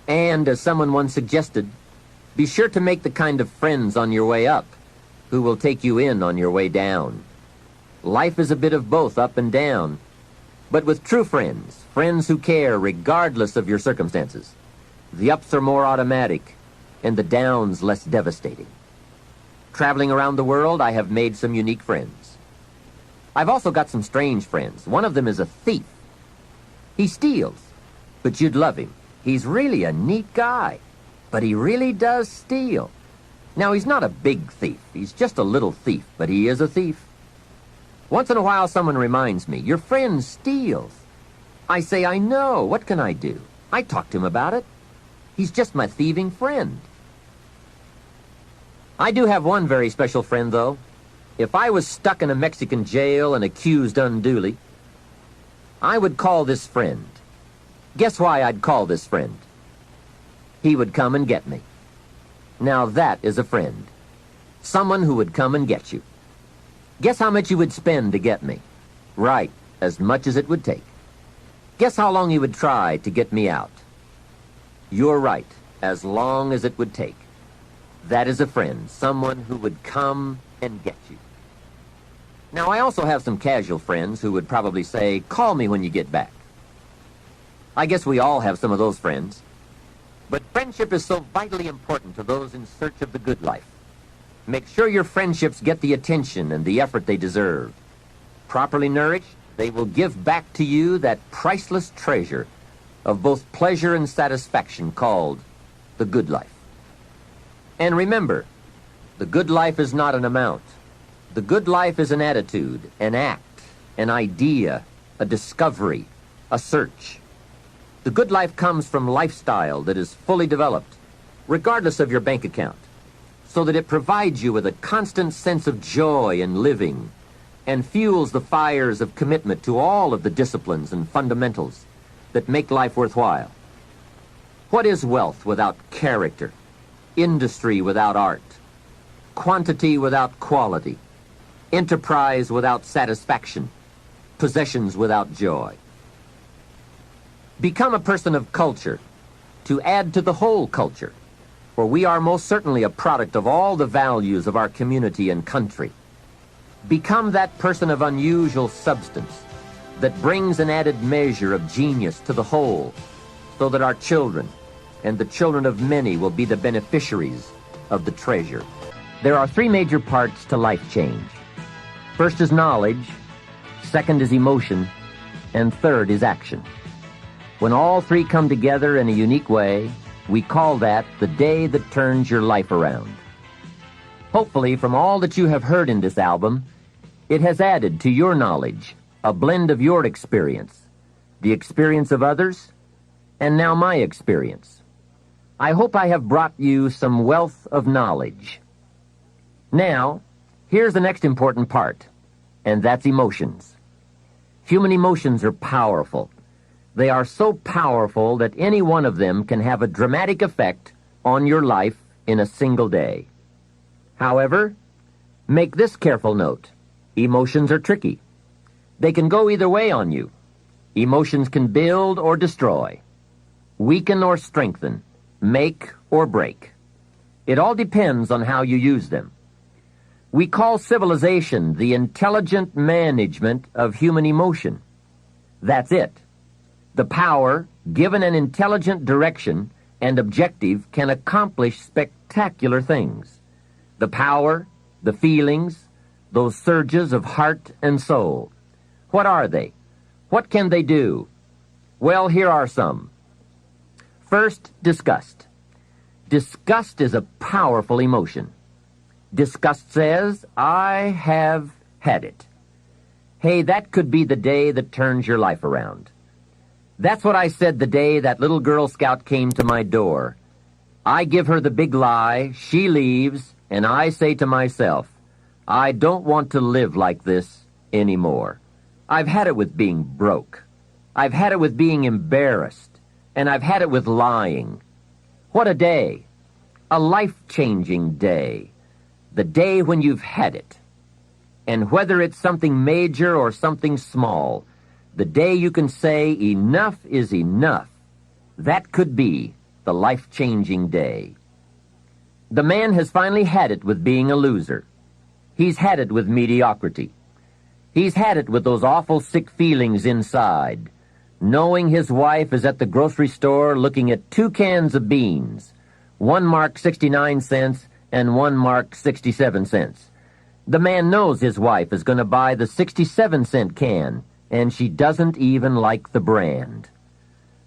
And, as someone once suggested, be sure to make the kind of friends on your way up who will take you in on your way down. Life is a bit of both up and down. But with true friends, friends who care regardless of your circumstances, the ups are more automatic and the downs less devastating. Traveling around the world, I have made some unique friends. I've also got some strange friends. One of them is a thief. He steals, but you'd love him. He's really a neat guy, but he really does steal. Now, he's not a big thief. He's just a little thief, but he is a thief. Once in a while, someone reminds me, your friend steals. I say, I know. What can I do? I talk to him about it. He's just my thieving friend. I do have one very special friend, though. If I was stuck in a Mexican jail and accused unduly, I would call this friend. Guess why I'd call this friend? he would come and get me. Now that is a friend. Someone who would come and get you. Guess how much you would spend to get me? Right, as much as it would take. Guess how long he would try to get me out? You're right, as long as it would take. That is a friend, someone who would come and get you. Now, I also have some casual friends who would probably say, call me when you get back. I guess we all have some of those friends. But friendship is so vitally important to those in search of the good life. Make sure your friendships get the attention and the effort they deserve. Properly nourished, they will give back to you that priceless treasure of both pleasure and satisfaction called the good life. And remember, the good life is not an amount. The good life is an attitude, an act, an idea, a discovery, a search. The good life comes from lifestyle that is fully developed, regardless of your bank account, so that it provides you with a constant sense of joy in living and fuels the fires of commitment to all of the disciplines and fundamentals that make life worthwhile. What is wealth without character? Industry without art? Quantity without quality? Enterprise without satisfaction? Possessions without joy? Become a person of culture to add to the whole culture, for we are most certainly a product of all the values of our community and country. Become that person of unusual substance that brings an added measure of genius to the whole, so that our children and the children of many will be the beneficiaries of the treasure. There are three major parts to life change. First is knowledge, second is emotion, and third is action. When all three come together in a unique way, we call that the day that turns your life around. Hopefully, from all that you have heard in this album, it has added to your knowledge a blend of your experience, the experience of others, and now my experience. I hope I have brought you some wealth of knowledge. Now, here's the next important part, and that's emotions. Human emotions are powerful. They are so powerful that any one of them can have a dramatic effect on your life in a single day. However, make this careful note. Emotions are tricky. They can go either way on you. Emotions can build or destroy, weaken or strengthen, make or break. It all depends on how you use them. We call civilization the intelligent management of human emotion. That's it. The power, given an intelligent direction and objective, can accomplish spectacular things. The power, the feelings, those surges of heart and soul. What are they? What can they do? Well, here are some. First, disgust. Disgust is a powerful emotion. Disgust says, I have had it. Hey, that could be the day that turns your life around. That's what I said the day that little Girl Scout came to my door. I give her the big lie, she leaves, and I say to myself, I don't want to live like this anymore. I've had it with being broke. I've had it with being embarrassed. And I've had it with lying. What a day. A life-changing day. The day when you've had it. And whether it's something major or something small, the day you can say enough is enough, that could be the life-changing day. The man has finally had it with being a loser. He's had it with mediocrity. He's had it with those awful sick feelings inside, knowing his wife is at the grocery store looking at 2 cans of beans, one marked 69 cents and one marked 67 cents. The man knows his wife is going to buy the 67-cent can, and she doesn't even like the brand.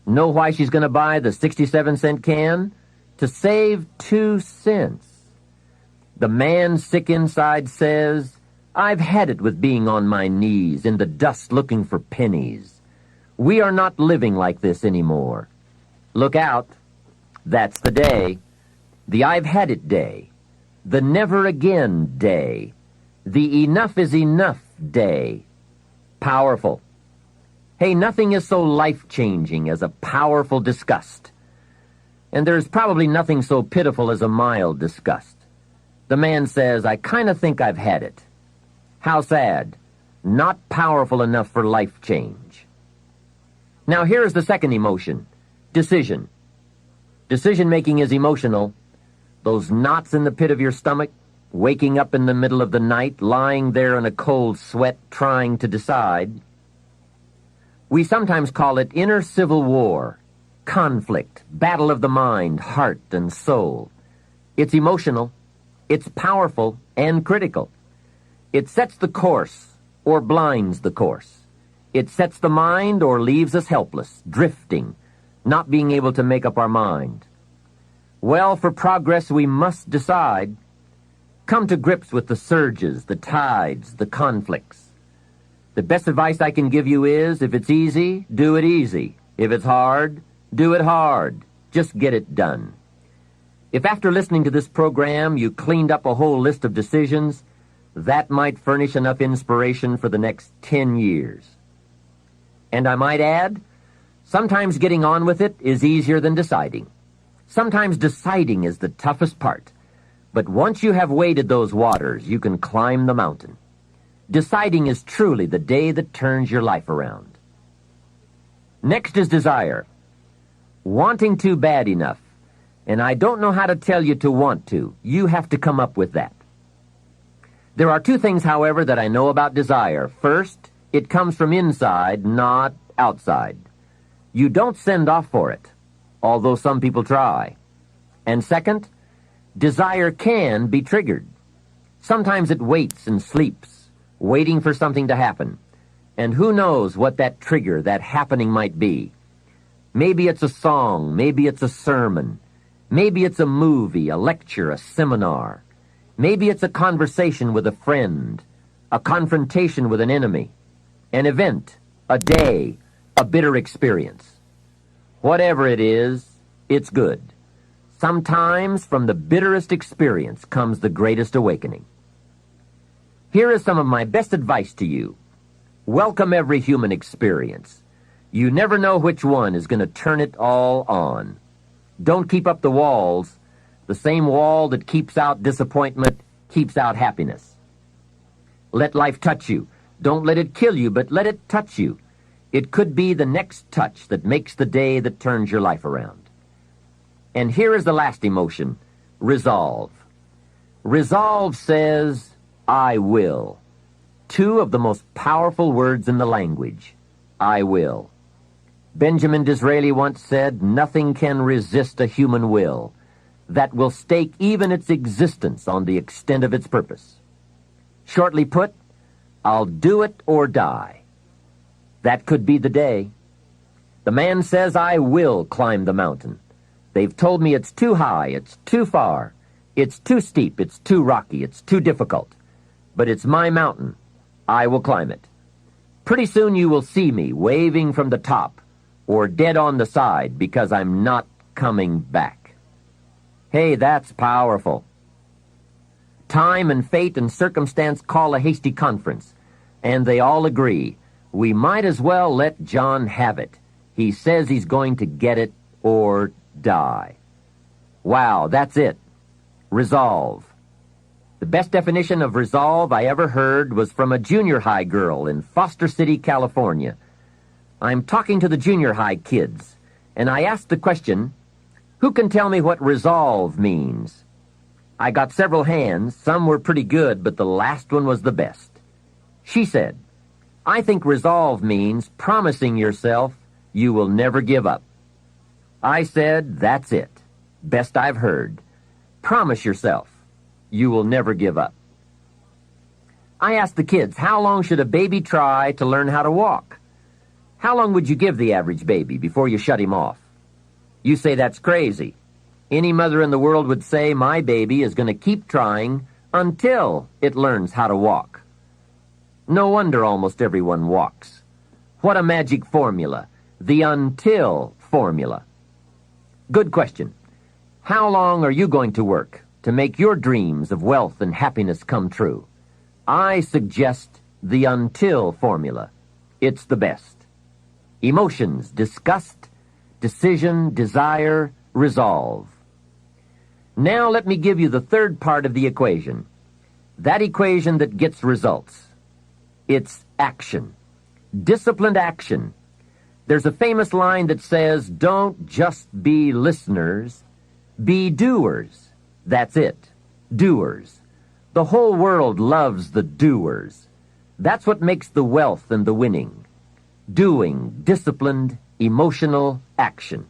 Know why she's going to buy the 67-cent can? To save 2 cents. The man sick inside says, I've had it with being on my knees in the dust looking for pennies. We are not living like this anymore. Look out. That's the day. The I've had it day. The never again day. The enough is enough day. Powerful. Hey, nothing is so life-changing as a powerful disgust. And there's probably nothing so pitiful as a mild disgust. The man says, I kind of think I've had it. How sad. Not powerful enough for life change. Now here's the second emotion, decision. Decision-making is emotional. Those knots in the pit of your stomach, waking up in the middle of the night, lying there in a cold sweat, trying to decide. We sometimes call it inner civil war, conflict, battle of the mind, heart, and soul. It's emotional, it's powerful, and critical. It sets the course or blinds the course. It sets the mind or leaves us helpless, drifting, not being able to make up our mind. Well, for progress we must decide. Come to grips with the surges, the tides, the conflicts. The best advice I can give you is, if it's easy, do it easy. If it's hard, do it hard. Just get it done. If after listening to this program you cleaned up a whole list of decisions, that might furnish enough inspiration for the next 10 years. And I might add, sometimes getting on with it is easier than deciding. Sometimes deciding is the toughest part. But once you have waded those waters, you can climb the mountain. Deciding is truly the day that turns your life around. Next is desire. Wanting to bad enough. And I don't know how to tell you to want to. You have to come up with that. There are two things, however, that I know about desire. First, it comes from inside, not outside. You don't send off for it, although some people try. And second, desire can be triggered. Sometimes it waits and sleeps, waiting for something to happen. And who knows what that trigger, that happening might be. Maybe it's a song, maybe it's a sermon, maybe it's a movie, a lecture, a seminar. Maybe it's a conversation with a friend, a confrontation with an enemy, an event, a day, a bitter experience. Whatever it is, it's good. Sometimes from the bitterest experience comes the greatest awakening. Here is some of my best advice to you. Welcome every human experience. You never know which one is going to turn it all on. Don't keep up the walls. The same wall that keeps out disappointment keeps out happiness. Let life touch you. Don't let it kill you, but let it touch you. It could be the next touch that makes the day that turns your life around. And here is the last emotion, resolve. Resolve says, I will. Two of the most powerful words in the language, I will. Benjamin Disraeli once said, nothing can resist a human will that will stake even its existence on the extent of its purpose. Shortly put, I'll do it or die. That could be the day. The man says, I will climb the mountain. They've told me it's too high, it's too far, it's too steep, it's too rocky, it's too difficult. But it's my mountain. I will climb it. Pretty soon you will see me waving from the top or dead on the side because I'm not coming back. Hey, that's powerful. Time and fate and circumstance call a hasty conference, and they all agree. We might as well let John have it. He says he's going to get it or die. Wow, that's it. Resolve. The best definition of resolve I ever heard was from a junior high girl in Foster City, California. I'm talking to the junior high kids, and I asked the question, who can tell me what resolve means? I got several hands. Some were pretty good, but the last one was the best. She said, I think resolve means promising yourself you will never give up. I said, that's it. Best I've heard. Promise yourself you will never give up. I asked the kids, how long should a baby try to learn how to walk? How long would you give the average baby before you shut him off? You say that's crazy. Any mother in the world would say my baby is going to keep trying until it learns how to walk. No wonder almost everyone walks. What a magic formula. The until formula. Good question. How long are you going to work to make your dreams of wealth and happiness come true? I suggest the until formula. It's the best. Emotions, disgust, decision, desire, resolve. Now let me give you the third part of the equation. That equation that gets results. It's action. Disciplined action. There's a famous line that says, don't just be listeners, be doers. That's it. Doers. The whole world loves the doers. That's what makes the wealth and the winning. Doing, disciplined, emotional action.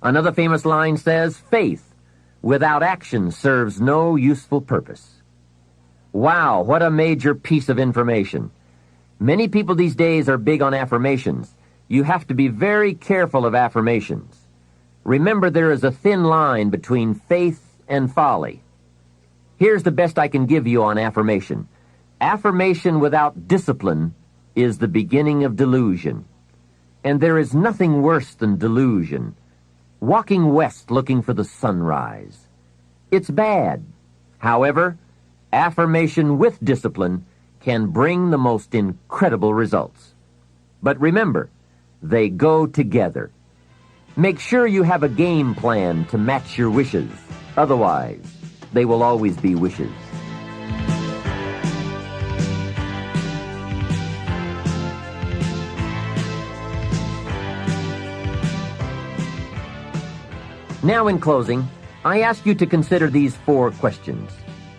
Another famous line says, faith without action serves no useful purpose. Wow, what a major piece of information. Many people these days are big on affirmations. You have to be very careful of affirmations. Remember, there is a thin line between faith and folly. Here's the best I can give you on affirmation. Affirmation without discipline is the beginning of delusion. And there is nothing worse than delusion. Walking west looking for the sunrise. It's bad. However, affirmation with discipline can bring the most incredible results. But remember, they go together. Make sure you have a game plan to match your wishes. Otherwise, they will always be wishes. Now, in closing, I ask you to consider these 4 questions.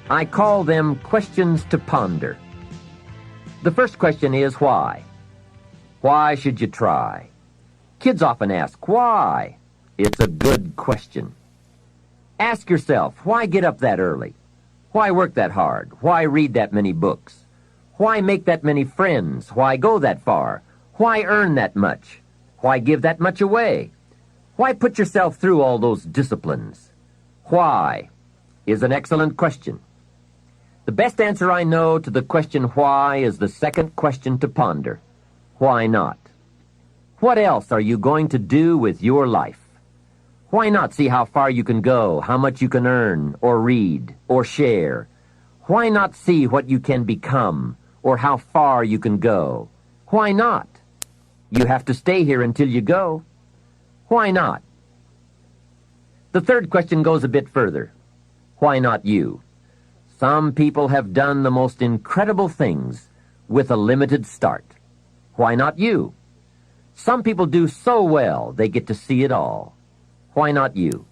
I call them questions to ponder. The first question is why? Why should you try? Kids often ask, why? It's a good question. Ask yourself, why get up that early? Why work that hard? Why read that many books? Why make that many friends? Why go that far? Why earn that much? Why give that much away? Why put yourself through all those disciplines? Why is an excellent question. The best answer I know to the question why is the second question to ponder. Why not? What else are you going to do with your life? Why not see how far you can go, how much you can earn, or read, or share? Why not see what you can become, or how far you can go? Why not? You have to stay here until you go. Why not? The third question goes a bit further. Why not you? Some people have done the most incredible things with a limited start. Why not you? Some people do so well they get to see it all. Why not you?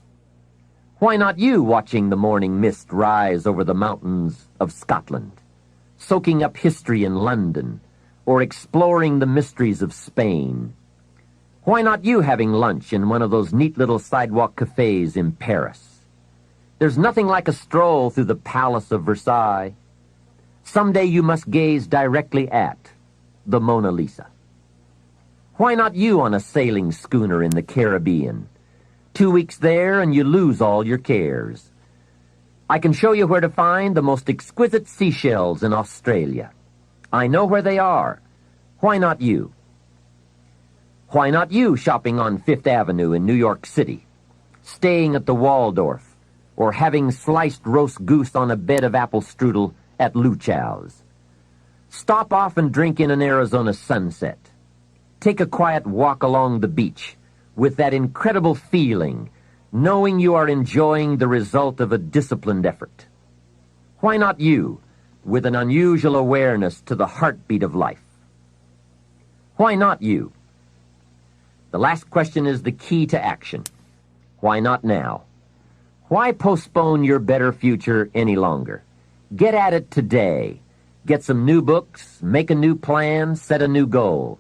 Why not you watching the morning mist rise over the mountains of Scotland, soaking up history in London, or exploring the mysteries of Spain? Why not you having lunch in one of those neat little sidewalk cafes in Paris? There's nothing like a stroll through the Palace of Versailles. Someday you must gaze directly at the Mona Lisa. Why not you on a sailing schooner in the Caribbean? 2 weeks there and you lose all your cares. I can show you where to find the most exquisite seashells in Australia. I know where they are. Why not you? Why not you shopping on Fifth Avenue in New York City, staying at the Waldorf, or having sliced roast goose on a bed of apple strudel at Luchow's? Stop off and drink in an Arizona sunset. Take a quiet walk along the beach with that incredible feeling, knowing you are enjoying the result of a disciplined effort. Why not you, with an unusual awareness to the heartbeat of life? Why not you? The last question is the key to action. Why not now? Why postpone your better future any longer? Get at it today. Get some new books, make a new plan, set a new goal.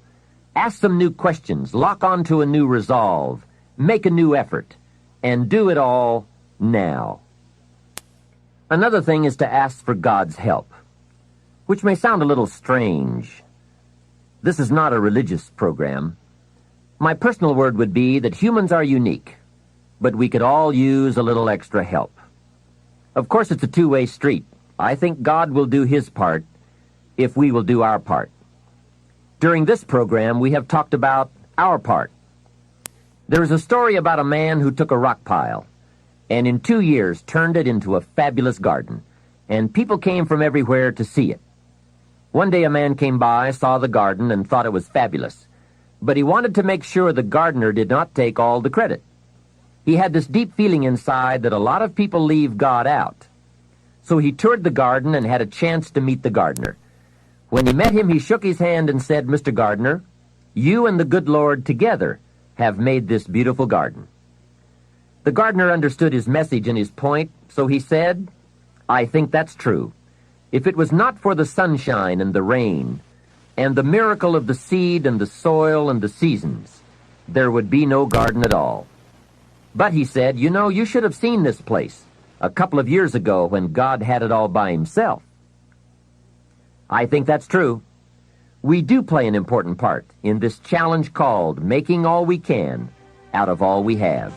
Ask some new questions, lock onto a new resolve, make a new effort, and do it all now. Another thing is to ask for God's help, which may sound a little strange. This is not a religious program. My personal word would be that humans are unique, but we could all use a little extra help. Of course, it's a two-way street. I think God will do His part if we will do our part. During this program, we have talked about our part. There is a story about a man who took a rock pile and in 2 years turned it into a fabulous garden, and people came from everywhere to see it. One day a man came by, saw the garden, and thought it was fabulous, but he wanted to make sure the gardener did not take all the credit. He had this deep feeling inside that a lot of people leave God out. So he toured the garden and had a chance to meet the gardener. When he met him, he shook his hand and said, "Mr. Gardener, you and the good Lord together have made this beautiful garden." The gardener understood his message and his point, so he said, "I think that's true. If it was not for the sunshine and the rain, and the miracle of the seed and the soil and the seasons, there would be no garden at all. But," he said, "you know, you should have seen this place a couple of years ago when God had it all by himself." I think that's true. We do play an important part in this challenge called making all we can out of all we have.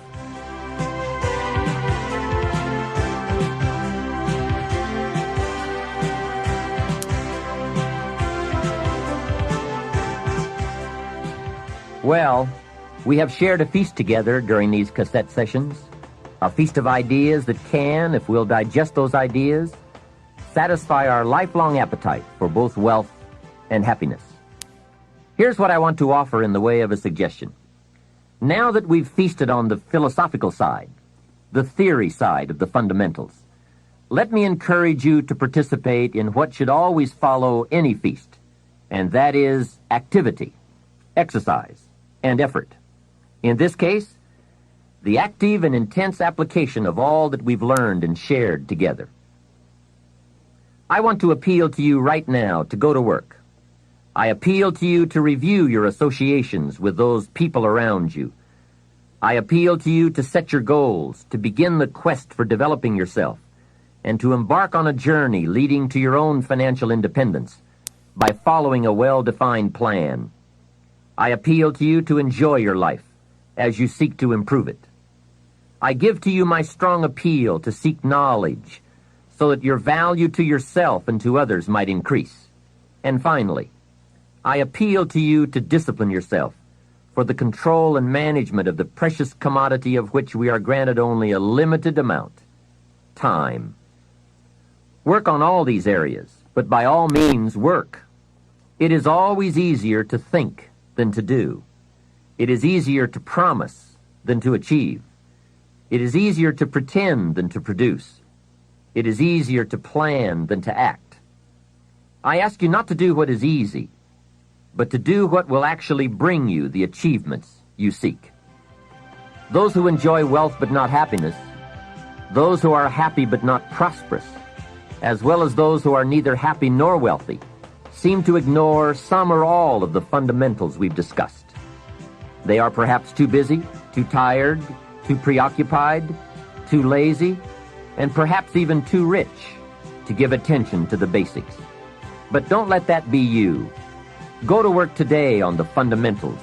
Well, we have shared a feast together during these cassette sessions, a feast of ideas that can, if we'll digest those ideas, satisfy our lifelong appetite for both wealth and happiness. Here's what I want to offer in the way of a suggestion. Now that we've feasted on the philosophical side, the theory side of the fundamentals, let me encourage you to participate in what should always follow any feast, and that is activity, exercise, and effort. In this case, the active and intense application of all that we've learned and shared together. I want to appeal to you right now to go to work. I appeal to you to review your associations with those people around you. I appeal to you to set your goals, to begin the quest for developing yourself, and to embark on a journey leading to your own financial independence by following a well-defined plan. I appeal to you to enjoy your life as you seek to improve it. I give to you my strong appeal to seek knowledge so that your value to yourself and to others might increase. And finally, I appeal to you to discipline yourself for the control and management of the precious commodity of which we are granted only a limited amount, time. Work on all these areas, but by all means work. It is always easier to think than to do. It is easier to promise than to achieve. It is easier to pretend than to produce. It is easier to plan than to act. I ask you not to do what is easy, but to do what will actually bring you the achievements you seek. Those who enjoy wealth but not happiness, those who are happy but not prosperous, as well as those who are neither happy nor wealthy, seem to ignore some or all of the fundamentals we've discussed. They are perhaps too busy, too tired, too preoccupied, too lazy, and perhaps even too rich to give attention to the basics. But don't let that be you. Go to work today on the fundamentals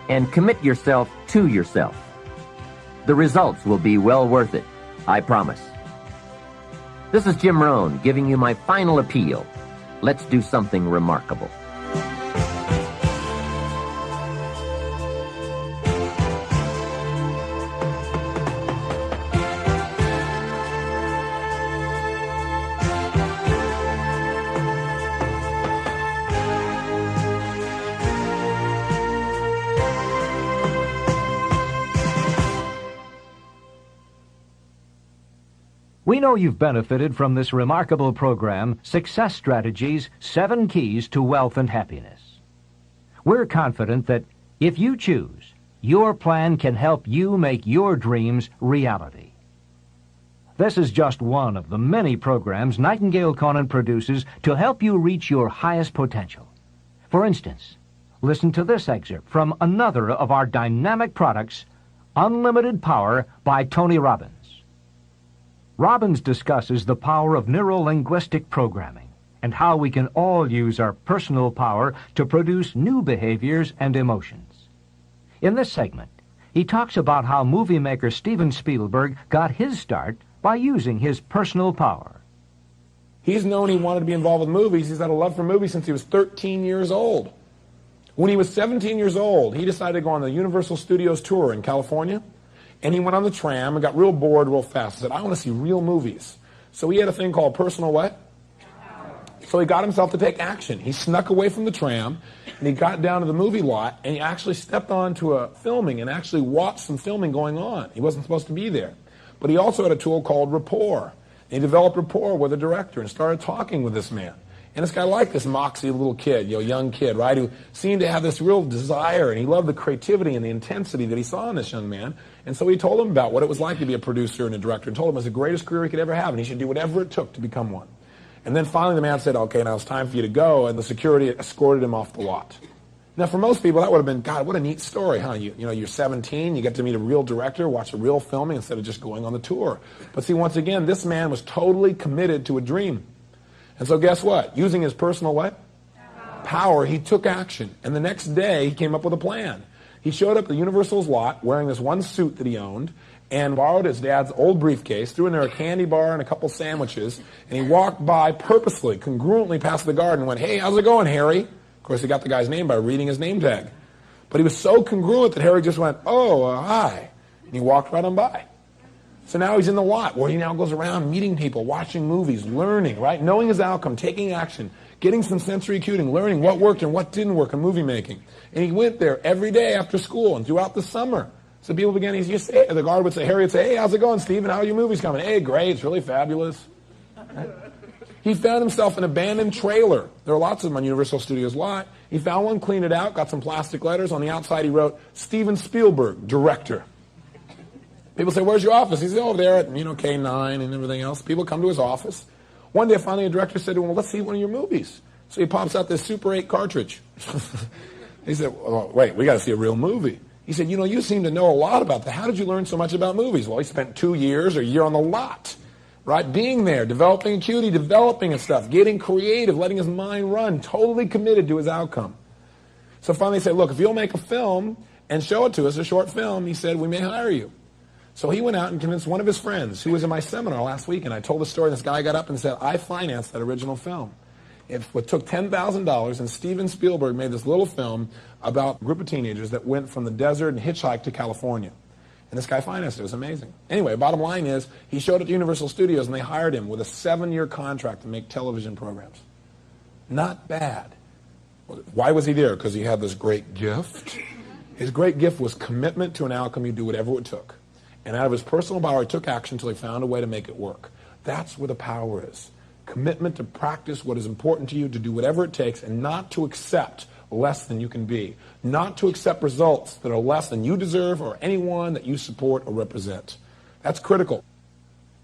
and commit yourself to yourself. The results will be well worth it, I promise. This is Jim Rohn giving you my final appeal. Let's do something remarkable. We know you've benefited from this remarkable program, Success Strategies, 7 Keys to Wealth and Happiness. We're confident that if you choose, your plan can help you make your dreams reality. This is just one of the many programs Nightingale Conant produces to help you reach your highest potential. For instance, listen to this excerpt from another of our dynamic products, Unlimited Power by Tony Robbins. Robbins discusses the power of neuro-linguistic programming and how we can all use our personal power to produce new behaviors and emotions. In this segment, he talks about how movie maker Steven Spielberg got his start by using his personal power. He's known he wanted to be involved with movies. He's had a love for movies since he was 13 years old. When he was 17 years old, he decided to go on the Universal Studios tour in California. And he went on the tram and got real bored real fast. He said, I want to see real movies. So he had a thing called personal what? So he got himself to take action. He snuck away from the tram, And he got down to the movie lot, and he actually stepped onto a filming and actually watched some filming going on. He wasn't supposed to be there. But he also had a tool called rapport. And he developed rapport with the director and started talking with this man. And this guy liked this moxie little kid, young kid, right, who seemed to have this real desire, and he loved the creativity and the intensity that he saw in this young man. And so he told him about what it was like to be a producer and a director, and told him it was the greatest career he could ever have, and he should do whatever it took to become one. And then finally the man said, okay, now it's time for you to go, and the security escorted him off the lot. Now, for most people, that would have been, God, what a neat story, huh? You're 17, you get to meet a real director, watch a real filming instead of just going on the tour. But see, once again, this man was totally committed to a dream. And so guess what? Using his personal what? Power, he took action. And the next day, he came up with a plan. He showed up at Universal's lot wearing this one suit that he owned and borrowed his dad's old briefcase, threw in there a candy bar and a couple sandwiches, and he walked by purposely, congruently past the guard and went, hey, how's it going, Harry? Of course, he got the guy's name by reading his name tag. But he was so congruent that Harry just went, oh, hi. And he walked right on by. So now he's in the lot where he now goes around meeting people, watching movies, learning, right? Knowing his outcome, taking action, getting some sensory acuting, learning what worked and what didn't work in movie making. And he went there every day after school and throughout the summer. So people began, the guard would say, Harry would say, hey, how's it going, Stephen? How are your movies coming? Hey, great, it's really fabulous. Right? He found himself an abandoned trailer. There are lots of them on Universal Studios lot. He found one, cleaned it out, got some plastic letters. On the outside he wrote, Steven Spielberg, director. People say, where's your office? He said, over there at, K9 and everything else. People come to his office. One day, finally, a director said to him, well, let's see one of your movies. So he pops out this Super 8 cartridge. He said, well, wait, we got to see a real movie. He said, you seem to know a lot about that. How did you learn so much about movies? Well, he spent 2 years or a year on the lot, right? Being there, developing acuity, developing his stuff, getting creative, letting his mind run, totally committed to his outcome. So finally he said, look, if you'll make a film and show it to us, a short film, he said, we may hire you. So he went out and convinced one of his friends who was in my seminar last week, and I told the story, and this guy got up and said, I financed that original film. It took $10,000, and Steven Spielberg made this little film about a group of teenagers that went from the desert and hitchhiked to California. And this guy financed it. It was amazing. Anyway, bottom line is, he showed at Universal Studios, and they hired him with a 7-year contract to make television programs. Not bad. Why was he there? Because he had this great gift. His great gift was commitment to an outcome. He'd do whatever it took. And out of his personal power, he took action until he found a way to make it work. That's where the power is. Commitment to practice what is important to you, to do whatever it takes, and not to accept less than you can be. Not to accept results that are less than you deserve or anyone that you support or represent. That's critical.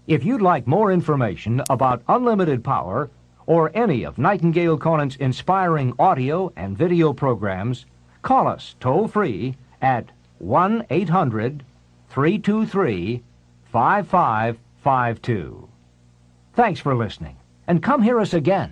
If you'd like more information about unlimited power or any of Nightingale Conant's inspiring audio and video programs, call us toll-free at 1-800-323-5552. Thanks for listening, and come hear us again.